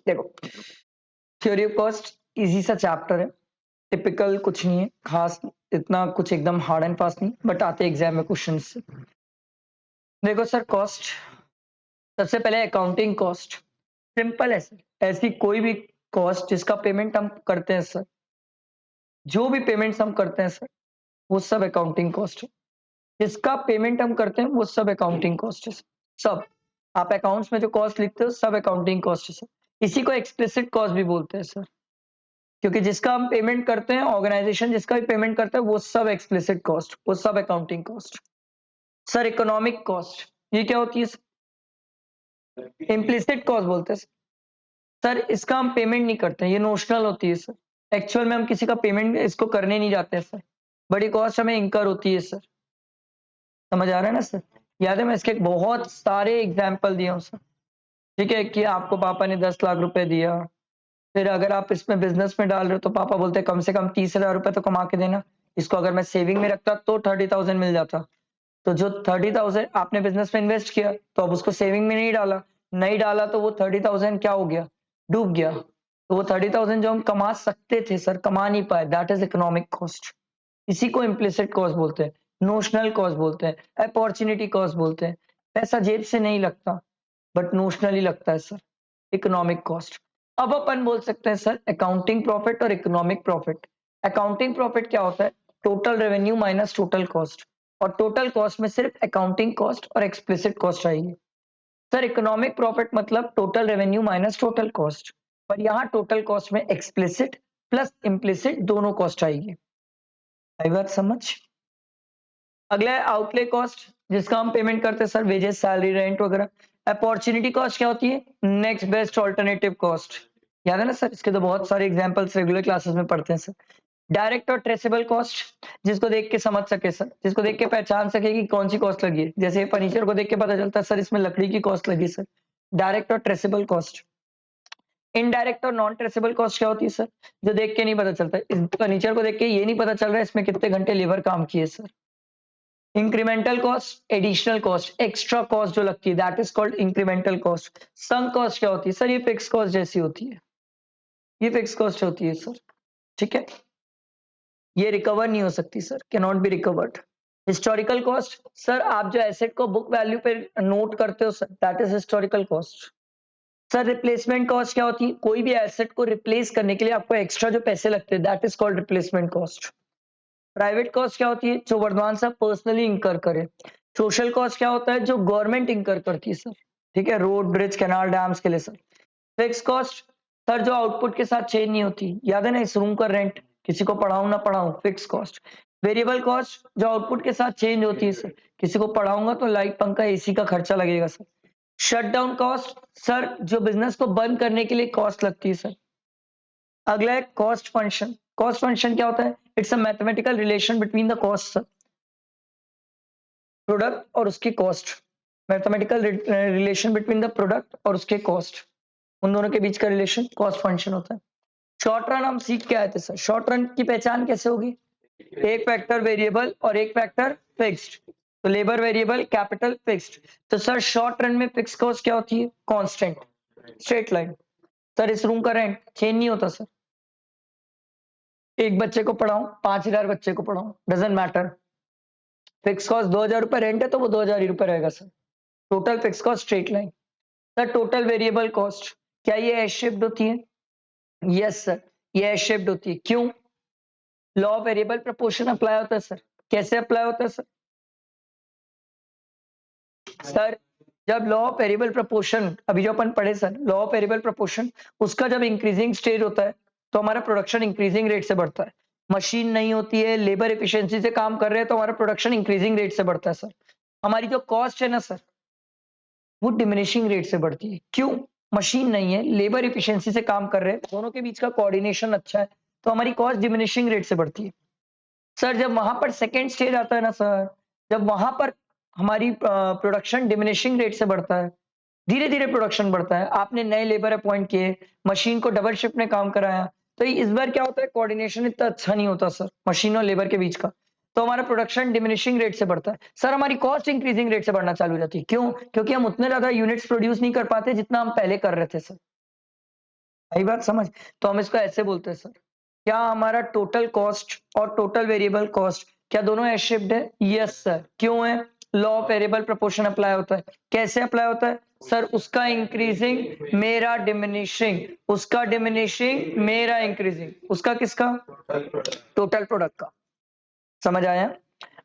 देखो, theory of cost easy सा chapter है, टिपिकल कुछ नहीं है, खास इतना कुछ एकदम हार्ड एंड फास्ट नहीं, बट आते एग्जाम में क्वेश्चंस। देखो सर, कॉस्ट सबसे पहले अकाउंटिंग कॉस्ट सिंपल है सर। ऐसी कोई भी कॉस्ट जिसका पेमेंट हम करते हैं सर, जो भी पेमेंट्स हम करते हैं सर, वो सब अकाउंटिंग कॉस्ट है। जिसका पेमेंट हम करते हैं वो सब अकाउंटिंग कॉस्ट है सर। सब आप अकाउंट्स में जो कॉस्ट लिखते हो सब अकाउंटिंग कॉस्ट है सर। इसी को एक्सप्लिसिट कॉस्ट भी बोलते हैं सर, क्योंकि जिसका हम पेमेंट करते हैं, ऑर्गेनाइजेशन जिसका भी पेमेंट करता है, वो सब एक्सप्लिसिट कॉस्ट, वो सब accounting cost. Sir economic cost ये क्या होती है सर? इम्प्लिसिट कॉस्ट बोलते हैं सर। इसका हम पेमेंट नहीं करते, ये नोशनल होती है सर। एक्चुअल में हम किसी का पेमेंट इसको करने नहीं जाते हैं सर, बड़ी कॉस्ट हमें इंकर होती है सर। समझ आ रहा है ना सर? याद है, मैं इसके बहुत सारे एग्जाम्पल दिए हूँ सर। ठीक है, कि आपको पापा ने 10 लाख रुपए दिया, फिर अगर आप इसमें बिजनेस में डाल रहे हो तो पापा बोलते हैं कम से कम 30,000 रुपए तो कमा के देना। इसको अगर मैं सेविंग में रखता तो 30,000 मिल जाता। तो जो 30,000 आपने बिजनेस में इन्वेस्ट किया, तो अब उसको सेविंग में नहीं डाला तो वो 30,000 क्या हो गया? डूब गया। तो वो 30,000 जो हम कमा सकते थे सर, कमा नहीं पाए, दैट इज इकोनॉमिक कॉस्ट। इसी को इम्प्लिसिट कॉस्ट बोलते हैं, नोशनल कॉस्ट बोलते हैं, अपॉर्चुनिटी कॉस्ट बोलते हैं। पैसा जेब से नहीं लगता, बट नोशनली लगता है सर, इकोनॉमिक कॉस्ट। अब अपन बोल सकते हैं सर अकाउंटिंग प्रॉफिट और इकोनॉमिक प्रॉफिट। अकाउंटिंग प्रॉफिट क्या होता है? Total revenue minus total cost, और टोटल कॉस्ट में सिर्फ अकाउंटिंग कॉस्ट और एक्सप्लिसिट कॉस्ट आएगी। सर इकोनॉमिक प्रॉफिट मतलब total revenue minus total cost, पर यहाँ टोटल कॉस्ट में एक्सप्लिसिट प्लस इम्प्लिसिट दोनों कॉस्ट आएगी। आई बात समझ? अगला है आउटले कॉस्ट, जिसका हम पेमेंट करते हैं सर, वेजेस, सैलरी, रेंट वगैरह। अपॉर्चुनिटी कॉस्ट क्या होती है? Next best alternative cost. याद है ना सर? इसके तो बहुत सारे एग्जांपल्स रेगुलर क्लासेस में पढ़ते हैं सर। डायरेक्ट और ट्रेसेबल कॉस्ट, जिसको देख के समझ सके सर, जिसको देख के पहचान सके कि कौन सी कॉस्ट लगी है। जैसे फर्नीचर को देख के पता चलता है सर इसमें लकड़ी की कॉस्ट लगी सर, डायरेक्ट और ट्रेसेबल कॉस्ट। इनडायरेक्ट और नॉन ट्रेसेबल कॉस्ट क्या होती है सर? जो देख के नहीं पता चलता। इस फर्नीचर को देख के ये नहीं पता चल रहा है इसमें कितने घंटे लेबर काम किए sir. Incremental cost, additional cost, extra cost जो लगती है, that is called incremental cost. Sunk cost क्या होती है सर? ये फिक्स कॉस्ट जैसी होती है, ये फिक्स कॉस्ट होती है सर। ठीक है, ये रिकवर नहीं हो सकती sir, can not be recovered. Historical cost sir, आप जो एसेट को बुक वैल्यू पे नोट करते हो sir, that is historical cost. Sir replacement cost क्या होती है? कोई भी एसेट को रिप्लेस करने के लिए आपको एक्स्ट्रा जो पैसे लगते हैं, that is called replacement cost. Private cost क्या होती है? जो वर्तमान साहब पर्सनली इंकर करे। सोशल कॉस्ट क्या होता है? जो गवर्नमेंट इंकर करती है सर। ठीक है, रोड, ब्रिज, कैनाल, डैम्स के लिए सर। फिक्स कॉस्ट सर, जो आउटपुट के साथ चेंज नहीं होती। याद है ना, इस रूम का रेंट, किसी को पढ़ाऊं ना पढ़ाऊं, फिक्स कॉस्ट। वेरिएबल कॉस्ट जो आउटपुट के साथ चेंज होती है सर, किसी को पढ़ाऊंगा तो लाइट, पंखा, एसी का खर्चा लगेगा sir. Shut down cost sir, जो बिजनेस को बंद करने के लिए कॉस्ट लगती है सर। अगला है कॉस्ट फंक्शन। कॉस्ट फंक्शन क्या होता है? It's a mathematical relation between the cost sir, product और उसकी cost. Mathematical relation between the product और उसके कॉस्ट, उन दोनों के बीच का रिलेशन कॉस्ट फंक्शन होता है। शॉर्ट रन हम सीख के आए थे सर, शॉर्ट रन की पहचान कैसे होगी? एक फैक्टर वेरिएबल और एक फैक्टर फिक्स्ड। तो लेबर वेरिएबल, कैपिटल फिक्स्ड। तो सर शॉर्ट रन में फिक्स कॉस्ट क्या होती है? Constant, straight line. सर इस रूम का रेंट चेंज नहीं होता सर। एक बच्चे को पढ़ाऊं, 5,000 बच्चे को पढ़ाऊं, डजेंट मैटर। फिक्स कॉस्ट 2,000 रुपए रेंट है तो वो 2,000 ही रुपए रहेगा sir. Total fix cost straight line. Sir total variable cost, क्या ये एस शेप्ड होती है? यस सर, ये एस शेप्ड होती है। क्यों? Law of variable proportion apply होता है सर। कैसे अप्लाई होता है सर? सर जब लॉ ऑफ वेरिएबल प्रपोर्शन, अभी जो अपन पढ़े sir, law of variable proportion, उसका जब इंक्रीजिंग स्टेज होता है तो हमारा प्रोडक्शन इंक्रीजिंग रेट से बढ़ता है। मशीन नहीं होती है, लेबर एफिशिएंसी से काम कर रहे हैं तो हमारा प्रोडक्शन इंक्रीजिंग रेट से बढ़ता है सर। हमारी जो कॉस्ट है ना सर, वो डिमिनिशिंग रेट से बढ़ती है। क्यों? मशीन नहीं है, लेबर एफिशिएंसी से काम कर रहे हैं, दोनों के बीच का कोऑर्डिनेशन अच्छा है, तो हमारी कॉस्ट डिमिनिशिंग रेट से बढ़ती है। सर जब वहां पर सेकेंड स्टेज आता है ना सर, जब वहां पर हमारी प्रोडक्शन डिमिनिशिंग रेट से बढ़ता है, धीरे धीरे प्रोडक्शन बढ़ता है, आपने नए लेबर अपॉइंट किए, मशीन को डबल शिफ्ट में काम कराया, तो इस बार क्या होता है, कोऑर्डिनेशन इतना अच्छा नहीं होता सर मशीन और लेबर के बीच का, तो हमारा प्रोडक्शन डिमिनिशिंग रेट से बढ़ता है। सर हमारी कॉस्ट इंक्रीजिंग रेट से बढ़ना चालू हो जाती है। क्यों? क्योंकि हम उतने ज्यादा यूनिट्स प्रोड्यूस नहीं कर पाते जितना हम पहले कर रहे थे सर। आई बात समझ? तो हम इसको ऐसे बोलते हैं सर, क्या हमारा टोटल कॉस्ट और टोटल वेरिएबल कॉस्ट क्या दोनों एस शिफ्ट है? Yes sir. क्यों है? Law of variable proportion apply होता है। कैसे अप्लाई होता है? सर उसका इंक्रीजिंग मेरा डिमिनिशिंग, उसका डिमिनिशिंग मेरा इंक्रीजिंग, उसका किसका? टोटल प्रोडक्ट का। समझ आया?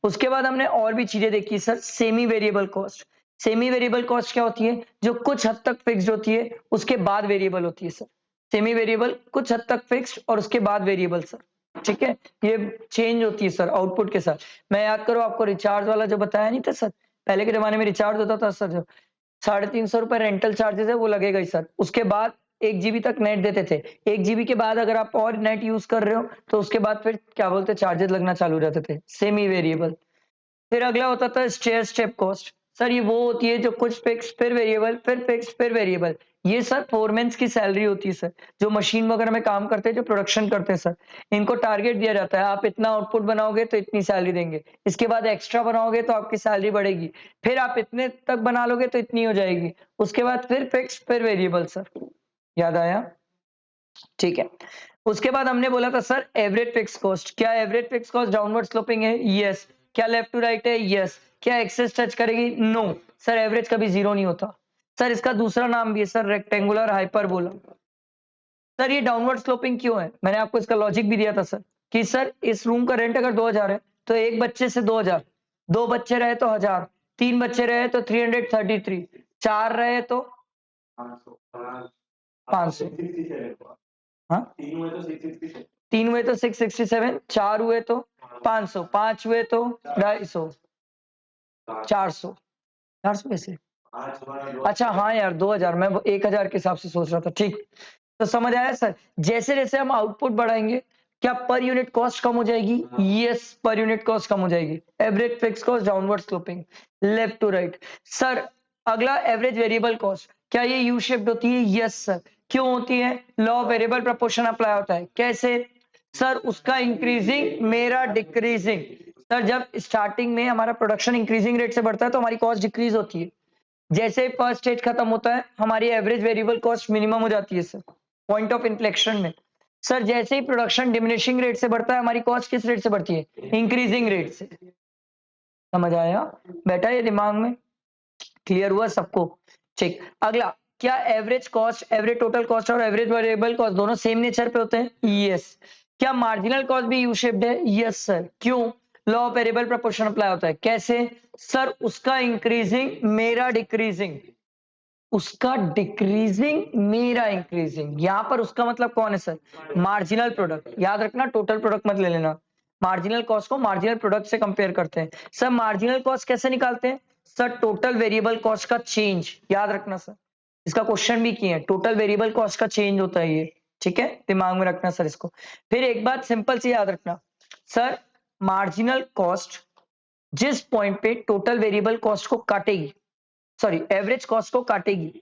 उसके बाद हमने और भी चीजें देखी sir, semi variable cost. Semi variable cost क्या होती है? जो कुछ हद तक फिक्स्ड होती है, उसके बाद वेरिएबल होती है सर। सेमी वेरिएबल कुछ हद तक फिक्स्ड और उसके बाद वेरिएबल सर। ठीक है, ये चेंज होती है सर आउटपुट के साथ। मैं याद करो आपको रिचार्ज वाला जो बताया नहीं था सर, पहले के जमाने में रिचार्ज होता था सर, जो 350 रुपए रेंटल चार्जेस है वो लगेगा ही सर। उसके बाद 1 जीबी तक नेट देते थे। 1 जीबी के बाद अगर आप और नेट यूज कर रहे हो तो उसके बाद फिर क्या बोलते चार्जेस लगना चालू हो जाते थे, सेमी वेरिएबल। फिर अगला होता था स्टेयर स्टेप कॉस्ट। सर ये वो होती है जो कुछ फिक्स फिर वेरिएबल फिर फिक्स फिर वेरिएबल। ये सर फोरमैन्स की सैलरी होती है सर, जो मशीन वगैरह में काम करते हैं, जो प्रोडक्शन करते हैं सर। इनको टारगेट दिया जाता है, आप इतना आउटपुट बनाओगे तो इतनी सैलरी देंगे, इसके बाद एक्स्ट्रा बनाओगे तो आपकी सैलरी बढ़ेगी, फिर आप इतने तक बना लोगे तो इतनी हो जाएगी, उसके बाद फिर फिक्स फिर वेरिएबल सर। याद आया? ठीक है। उसके बाद हमने बोला था सर एवरेज फिक्स कॉस्ट। क्या average fix cost downward sloping है? यस। क्या लेफ्ट टू राइट है? यस। क्या एक्सेस टच करेगी? नो। सर एवरेज कभी जीरो नहीं होता। सर इसका दूसरा नाम भी है सर रेक्टेंगुलर हाइपरबोला। सर ये डाउनवर्ड स्लोपिंग क्यों है? मैंने आपको इसका लॉजिक भी दिया था सर, कि सर इस रूम का रेंट अगर 2000 है तो एक बच्चे से 2000, दो बच्चे रहे तो 1000, तीन बच्चे रहे तो 333, चार रहे तो 500। हाँ, तीन हुए तो 667, चार हुए तो 500, पांच हुए तो 250, 400, 400 कैसे? अच्छा हाँ यार 2000, मैं 1000 के हिसाब से सोच रहा था। ठीक, तो समझ आया सर? जैसे जैसे हम आउटपुट बढ़ाएंगे क्या पर यूनिट कॉस्ट कम हो जाएगी? यस, पर यूनिट कॉस्ट कम हो जाएगी। Average fix cost downward sloping, left to right. Sir अगला एवरेज वेरिएबल कॉस्ट, क्या ये यू शेप्ड होती है? Yes sir. क्यों होती है? लॉ वेरिएबल प्रोपोर्शन अप्लाई होता है। कैसे? सर उसका इंक्रीजिंग मेरा डिक्रीजिंग। सर जब स्टार्टिंग में हमारा प्रोडक्शन इंक्रीजिंग रेट से बढ़ता है तो हमारी कॉस्ट डिक्रीज होती है। जैसे फर्स्ट स्टेज खत्म होता है हमारी एवरेज वेरिएबल कॉस्ट मिनिमम हो जाती है सर, पॉइंट ऑफ इन्फ्लेक्शन में। सर जैसे ही प्रोडक्शन डिमिनिशिंग रेट से बढ़ता है हमारी कॉस्ट किस रेट से बढ़ती है? इंक्रीजिंग रेट से। समझ आया? बैठा ये दिमाग में? क्लियर हुआ सबको? ठीक। अगला, क्या average cost, average total cost और एवरेज वेरिएबल कॉस्ट दोनों सेम नेचर पे होते हैं? यस। क्या मार्जिनल कॉस्ट भी यू शेप्ड है? Yes sir. क्यों? Law of variable proportion apply होता है। कैसे? सर उसका इंक्रीजिंग मेरा डिक्रीजिंग, उसका डिक्रीजिंग मेरा इंक्रीजिंग। यहां पर उसका मतलब कौन है सर? Marginal product. याद रखना टोटल प्रोडक्ट मत ले लेना, मार्जिनल कॉस्ट को मार्जिनल प्रोडक्ट से कंपेयर करते हैं। सर मार्जिनल कॉस्ट कैसे निकालते हैं? सर टोटल वेरिएबल कॉस्ट का चेंज। याद रखना सर, इसका क्वेश्चन भी किए हैं, टोटल वेरिएबल कॉस्ट का चेंज होता है ये। ठीक है, दिमाग में रखना सर इसको। फिर एक बात सिंपल सी याद रखना सर, मार्जिनल कॉस्ट जिस पॉइंट पे टोटल वेरिएबल कॉस्ट को काटेगी, सॉरी एवरेज कॉस्ट को काटेगी,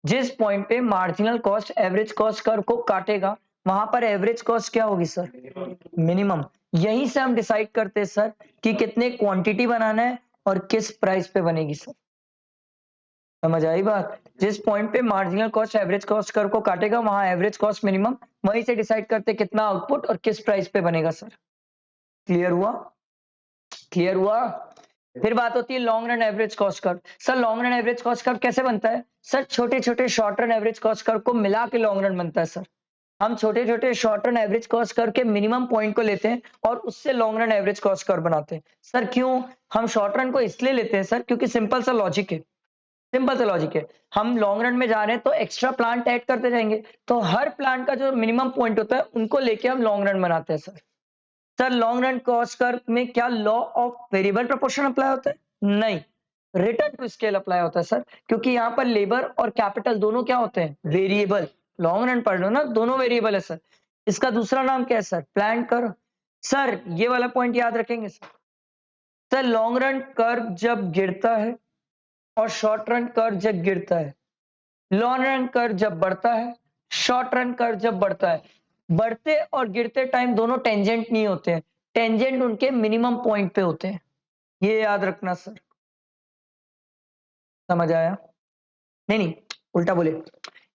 जिस पॉइंट पे marginal cost average cost curve को काटेगा वहां पर एवरेज कॉस्ट क्या होगी सर? मिनिमम। यहीं से हम डिसाइड करते हैं सर कि कितने क्वांटिटी बनाना है और किस प्राइस पे बनेगी सर। समझ आई बात? जिस पॉइंट पे marginal cost average cost curve को काटेगा वहां एवरेज कॉस्ट मिनिमम, वहीं से डिसाइड करते हैं कितना आउटपुट और किस प्राइस पे बनेगा सर। क्लियर हुआ? क्लियर हुआ? फिर बात होती है long run average cost curve. Sir long run average cost curve कैसे बनता है? सर छोटे छोटे short run average cost curve को मिला के लॉन्ग रन बनता है सर। हम छोटे छोटे short run average cost curve के मिनिमम पॉइंट को लेते हैं और उससे long run average cost curve बनाते हैं। सर क्यों? हम शॉर्ट रन को इसलिए लेते हैं सर क्योंकि सिंपल सा लॉजिक है, सिंपल सा लॉजिक है। हम लॉन्ग रन में जा रहे हैं तो एक्स्ट्रा प्लांट ऐड करते जाएंगे, तो हर प्लांट का जो मिनिमम पॉइंट होता है उनको लेके हम लॉन्ग रन बनाते हैं sir. Sir long run cost curve में क्या law of variable proportion apply होता है? नहीं, रिटर्न टू स्केल अप्लाई होता है सर, क्योंकि यहाँ पर लेबर और कैपिटल दोनों क्या होते हैं? वेरिएबल। लॉन्ग रन पढ़ लो ना, दोनों वेरिएबल है सर। इसका दूसरा नाम क्या है सर? Plan curve. सर ये वाला पॉइंट याद रखेंगे sir. Sir long run curve जब गिरता है और शॉर्ट रन कर्व जब गिरता है, लॉन्ग रन कर्व जब बढ़ता है, शॉर्ट रन कर्व जब बढ़ता है, बढ़ते और गिरते टाइम दोनों टेंजेंट नहीं होते हैं, टेंजेंट उनके मिनिमम पॉइंट पे होते हैं। ये याद रखना सर। समझ आया? नहीं नहीं, उल्टा बोले।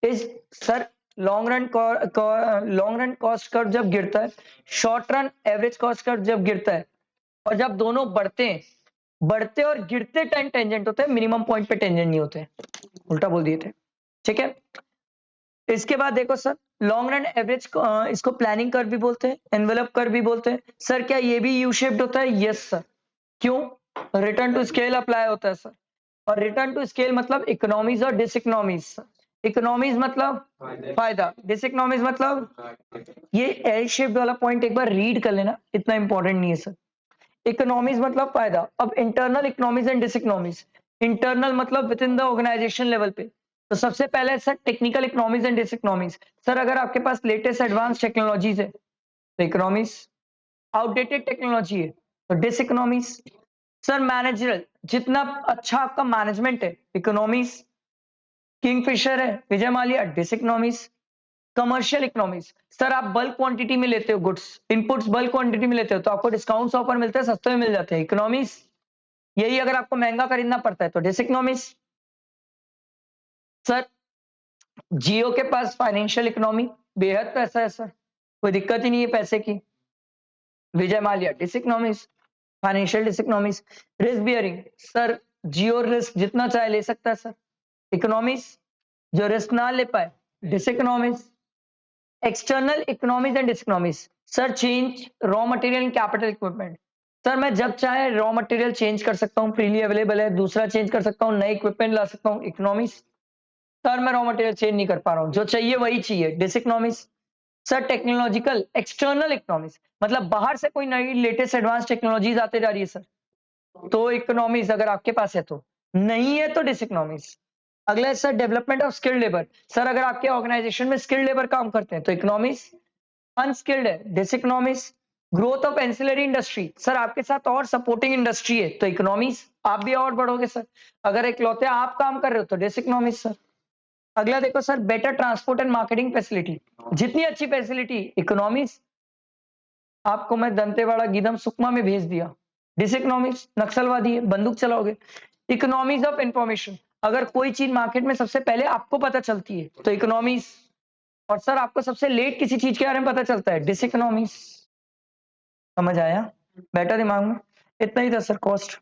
इस sir long run cost curve जब गिरता है, short run average cost curve जब गिरता है, और जब दोनों बढ़ते और गिरते टाइम टेंजेंट होते हैं, मिनिमम पॉइंट पे टेंजेंट नहीं होते, उल्टा बोल दिए थे। ठीक है, इसके बाद देखो सर, लॉन्ग रन एवरेज इसको प्लानिंग कर्व भी बोलते हैं, एनवेलप कर्व भी बोलते हैं। सर क्या ये भी यू शेप्ड होता है? Yes sir. क्यों? रिटर्न टू स्केल अप्लाई होता है सर, और रिटर्न टू स्केल मतलब इकोनॉमीज और डिसइकोनॉमीज। इकोनॉमीज मतलब फायदा, डिसइकोनॉमीज मतलब ये एल शेप्ड वाला पॉइंट एक बार रीड कर लेना, इतना इंपॉर्टेंट नहीं है सर। इकोनॉमीज मतलब फायदा। अब internal economies and diseconomies, internal मतलब within the organisation level पे। तो सबसे पहले sir technical economies and diseconomies. Sir अगर आपके पास लेटेस्ट एडवांस टेक्नोलॉजीज है तो इकोनॉमीज, आउटडेटेड टेक्नोलॉजी है तो डिसइकोनॉमीज। सर मैनेजरल, जितना अच्छा आपका मैनेजमेंट है, इकोनॉमीज। किंगफिशर है, विजय माल्या, डिसइकोनॉमीज। कमर्शियल इकोनॉमीज, सर आप बल्क क्वांटिटी में लेते हो गुड्स, इनपुट्स बल्क क्वांटिटी में लेते हो तो आपको डिस्काउंट्स ऑफर मिलते हैं, सस्ते में मिल जाते हैं, इकोनॉमीज। यही अगर आपको महंगा खरीदना पड़ता है तो डिसइकोनॉमीज। सर जियो के पास फाइनेंशियल इकोनॉमी, बेहद पैसा है सर, कोई दिक्कत ही नहीं है पैसे की, Vijay Mallya, diseconomies, financial diseconomies. Risk bearing, sir Jio risk जितना चाहे ले सकता है सर, इकोनॉमीज। जो रिस्क ना ले पाए, diseconomies. External economies and diseconomies, sir change raw material and capital equipment. Sir मैं जब चाहे रॉ मटेरियल चेंज कर सकता हूँ, फ्रीली अवेलेबल है, दूसरा चेंज कर सकता हूँ, नए इक्विपमेंट ला सकता हूँ, इकोनॉमीज। सर मैं रॉ मटेरियल चेंज नहीं कर पा रहा हूँ, जो चाहिए वही चाहिए, डिसइकोनॉमीज। सर टेक्नोलॉजिकल एक्सटर्नल इकोनॉमीज, मतलब बाहर से कोई नई लेटेस्ट एडवांस टेक्नोलॉजीज आते जा रही है सर, तो इकोनॉमीज अगर आपके पास है तो, नहीं है तो डिसइकोनॉमीज। अगला है sir development of skilled labour. Sir अगर आपके ऑर्गेनाइजेशन में स्किल्ड लेबर काम करते हैं तो इकोनॉमीज। अनस्किल्ड है, diseconomies. Growth of ancillary industry, sir आपके साथ और सपोर्टिंग इंडस्ट्री है तो इकोनॉमीज, आप भी और बढ़ोगे सर। अगर इकलौते आप काम कर रहे हो तो डिसइकोनॉमीज सर। अगला देखो sir, better transport and marketing facility, जितनी अच्छी फैसिलिटी, इकोनॉमीज। आपको मैं दंतेवाड़ा गीदम सुकमा में भेज दिया, डिसइकोनॉमीज, नक्सलवादी है, बंदूक चलाओगे। इकोनॉमीज ऑफ इंफॉर्मेशन, अगर कोई चीज मार्केट में सबसे पहले आपको पता चलती है तो इकोनॉमीज, और सर आपको सबसे लेट किसी चीज के बारे में पता चलता है, डिसइकोनॉमीज। समझ आया? बैठा दिमाग में? इतना ही था सर कॉस्ट।